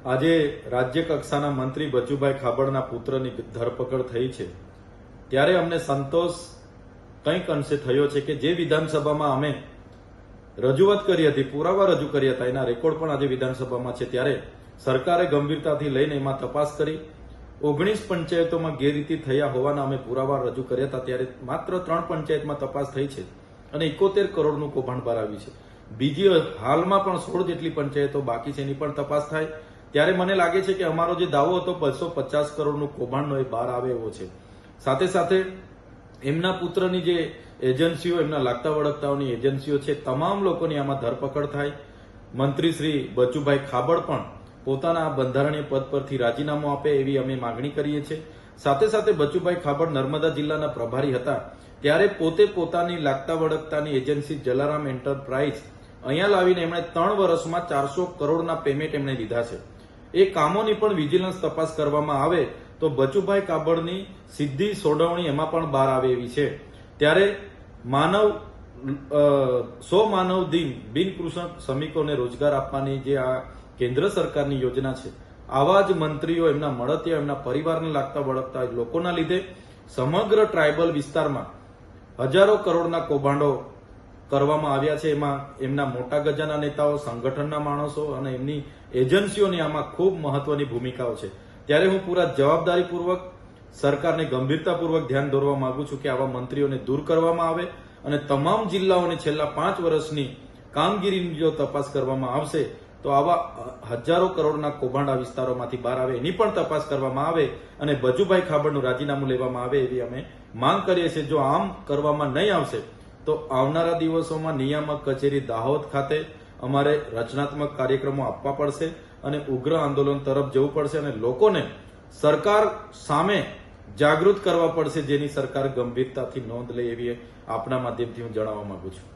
આજે રાજ્ય કક્ષાના મંત્રી બચુભાઈ ખાબડના પુત્રની ધરપકડ થઈ છે ત્યારે અમને સંતોષ કંઈક અંશે થયો છે કે જે વિધાનસભામાં અમે રજૂઆત કરી હતી, પુરાવા રજૂ કર્યા હતા, એના રેકોર્ડ પણ આજે વિધાનસભામાં છે. ત્યારે સરકારે ગંભીરતાથી લઈને એમાં તપાસ કરી 19 પંચાયતોમાં ગેરરીતિ થયા હોવાના અમે પુરાવા રજૂ કર્યા હતા. ત્યારે માત્ર 3 પંચાયતમાં તપાસ થઈ છે અને 71 કરોડનું કૌભાંડ બહાર આવ્યું છે. બીજી હાલમાં પણ 16 જેટલી પંચાયતો બાકી છે, એની પણ તપાસ થાય. ત્યારે મને લાગે છે કે અમારો જે દાવો હતો 250 કરોડનું કૌભાંડનો એ બહાર આવે એવો છે. સાથે સાથે એમના પુત્રની જે એજન્સીઓ, એમના લાગતા વળગતાઓની એજન્સીઓ છે, તમામ લોકોની આમાં ધરપકડ થાય. મંત્રી શ્રી બચુભાઈ ખાબડ પણ પોતાના બંધારણીય પદ પરથી રાજીનામું આપે એવી અમે માગણી કરીએ છીએ. સાથે સાથે બચુભાઈ ખાબડ નર્મદા જિલ્લાના પ્રભારી હતા ત્યારે પોતે પોતાની લાગતા વળગતાની એજન્સી જલારામ એન્ટરપ્રાઇઝ અહીંયા લાવીને એમણે 3 વર્ષમાં 400 કરોડના પેમેન્ટ એમણે લીધા છે. એ કામોની પણ વિજિલન્સ તપાસ કરવામાં આવે તો બચુભાઈ ખાબડની સીધી સોડવણી એમાં પણ બહાર આવે એવી છે. ત્યારે 100 માનવ દિન બિનકૃષક શ્રમિકોને રોજગાર આપવાની જે આ કેન્દ્ર સરકારની યોજના છે, આવા જ મંત્રીઓ, એમના મળતિયા, એમના પરિવારને લાગતા વળગતા લોકોના લીધે સમગ્ર ટ્રાયબલ વિસ્તારમાં હજારો કરોડના કૌભાંડો કરવામાં આવ્યા છે. એમાં એમના મોટા ગજાના નેતાઓ, સંગઠનના માણસો અને એમની એજન્સીઓની આમાં ખૂબ મહત્વની ભૂમિકાઓ છે. ત્યારે હું પૂરા જવાબદારીપૂર્વક સરકારને ગંભીરતાપૂર્વક ધ્યાન દોરવા માંગુ છું કે આવા મંત્રીઓને દૂર કરવામાં આવે અને તમામ જિલ્લાઓને છેલ્લા 5 વર્ષની કામગીરીની જો તપાસ કરવામાં આવશે તો આવા હજારો કરોડના કૌભાંડ આ વિસ્તારોમાંથી બહાર આવે, એની પણ તપાસ કરવામાં આવે અને બચુભાઈ ખાબડનું રાજીનામું લેવામાં આવે એવી અમે માંગ કરીએ છીએ. જો આમ કરવામાં નહીં આવશે તો આવનારા દિવસોમાં નિયામક કચેરી દાહોદ ખાતે અમારે રચનાત્મક કાર્યક્રમો આપવા પડશે અને ઉગ્ર આંદોલન તરફ જવું પડશે અને લોકોને સરકાર સામે જાગૃત કરવા પડશે, જેની સરકાર ગંભીરતાથી નોંધ લે એવી આપના માધ્યમથી હું જણાવવા માંગુ છું.